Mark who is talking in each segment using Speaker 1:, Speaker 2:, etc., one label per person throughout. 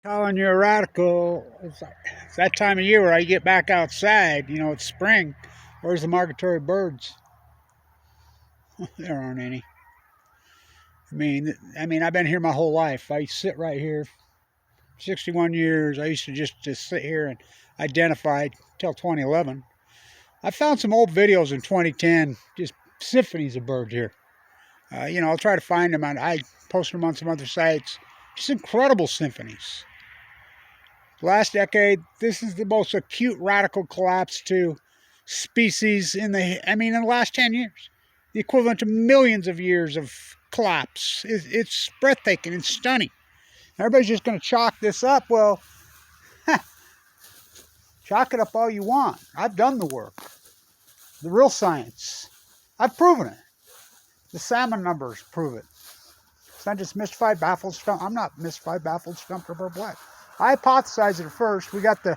Speaker 1: Calling you a radical. It's that time of year where I get back outside. You know, it's spring. Where's the migratory birds? There aren't any. I mean, I've been here my whole life. I sit right here, 61 years. I used to just sit here and identify till 2011. I found some old videos in 2010, just symphonies of birds here. I'll try to find them. I post them on some other sites. Just incredible symphonies. Last decade, this is the most acute radical collapse to species in the last 10 years. The equivalent to millions of years of collapse. It's breathtaking and stunning. Everybody's just going to chalk this up. Well, chalk it up all you want. I've done the work. The real science. I've proven it. The salmon numbers prove it. It's not just mystified, baffled, stumped. I'm not mystified, baffled, stumped, or perplexed. I hypothesized it at first. We got the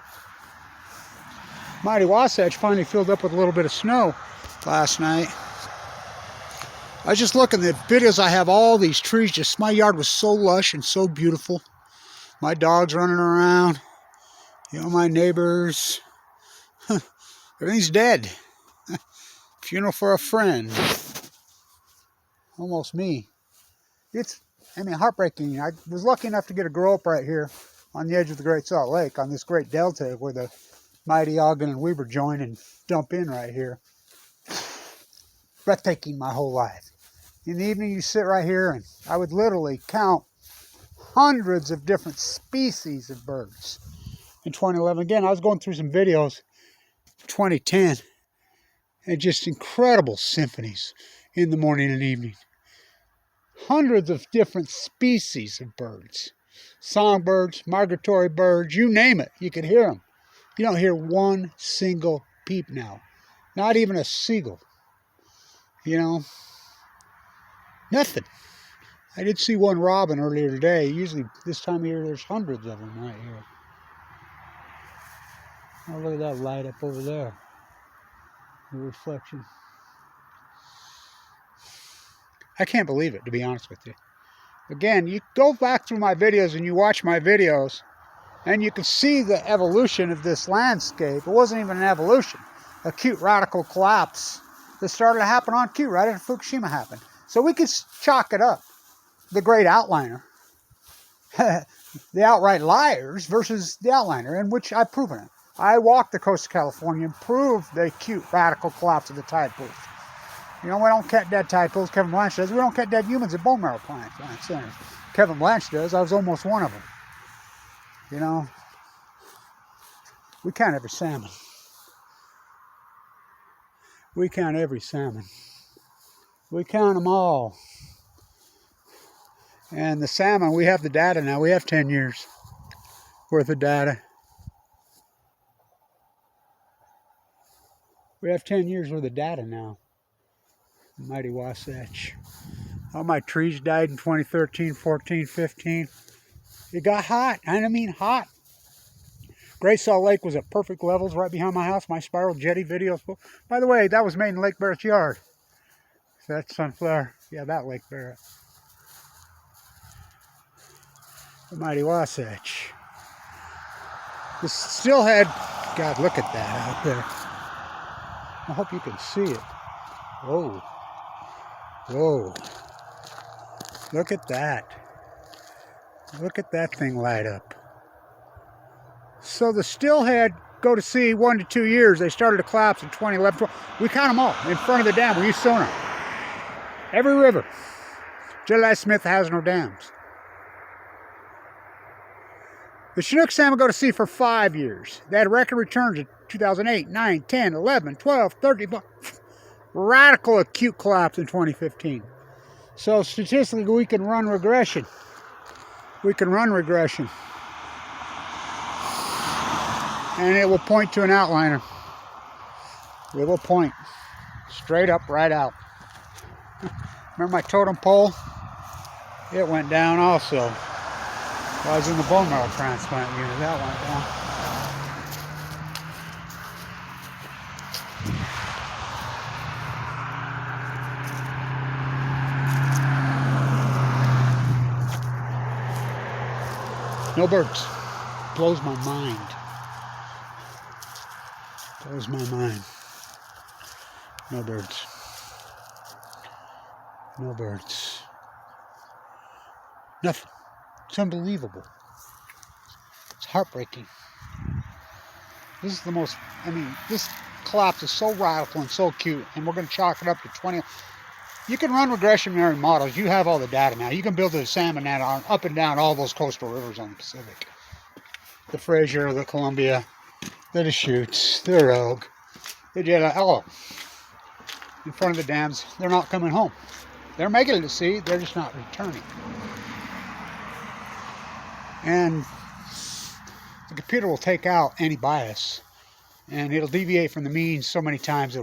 Speaker 1: mighty Wasatch finally filled up with a little bit of snow last night. I was just looking at the videos. I have all these trees. My yard was so lush and so beautiful. My dog's running around. My neighbors. Everything's dead. Funeral for a friend. Almost me. It's heartbreaking. I was lucky enough to get a grow up right here on the edge of the Great Salt Lake, on this great delta where the mighty Ogden and Weber join and dump in right here. Breathtaking my whole life. In the evening, you sit right here, and I would literally count hundreds of different species of birds. In 2011, again, I was going through some videos, 2010, and just incredible symphonies in the morning and evening. Hundreds of different species of birds. Songbirds, migratory birds, you name it, you could hear them. You don't hear one single peep now. Not even a seagull. Nothing. I did see one robin earlier today. Usually this time of year there's hundreds of them right here. Oh, look at that light up over there. The reflection. I can't believe it, to be honest with you. Again, you go back through my videos and you watch my videos, and you can see the evolution of this landscape. It wasn't even an evolution. Acute radical collapse that started to happen on cue right after Fukushima happened. So we could chalk it up. The great outliner. The outright liars versus the outliner, in which I've proven it. I walked the coast of California and proved the acute radical collapse of the tide pools. We don't cut dead tide pools, Kevin Blanch does. We don't cut dead humans at bone marrow plant centers. Kevin Blanch does. I was almost one of them. We count every salmon. We count every salmon. We count them all. And the salmon, we have the data now. We have 10 years worth of data. We have 10 years worth of data now. Mighty Wasatch. All my trees died in 2013, 14, 15. It got hot. Hot. Great Salt Lake was at perfect levels right behind my house. My spiral jetty videos. By the way, that was made in Lake Barrett's yard. So that's sunflower. Yeah, that Lake Barrett. The Mighty Wasatch. The steelhead. God, look at that out there. I hope you can see it. Whoa. Whoa. Look at that. Look at that thing light up. So the steelhead go to sea 1 to 2 years. They started to collapse in 2011. We count them all in front of the dam. We use sonar. Every river. July Smith has no dams. The Chinook salmon go to sea for 5 years. They had record returns in 2008, 9, 10, 11, 12, 13. Radical acute collapse in 2015. So statistically, we can run regression. We can run regression. And it will point to an outliner. It will point straight up, right out. Remember my totem pole? It went down also. I was in the bone marrow transplant unit. That went down. No birds. Blows my mind. Blows my mind. No birds. No birds. Nothing. It's unbelievable. It's heartbreaking. This is the most, I mean, this collapse is so radical and so acute, and we're going to chalk it up to 20. You can run regressionary models. You have all the data now. You can build a salmon net on up and down all those coastal rivers on the Pacific. The Fraser, the Columbia, the Deschutes, the Rogue, the Jeddah, in front of the dams. They're not coming home. They're making it to sea. They're just not returning. And the computer will take out any bias, and it'll deviate from the mean so many times it'll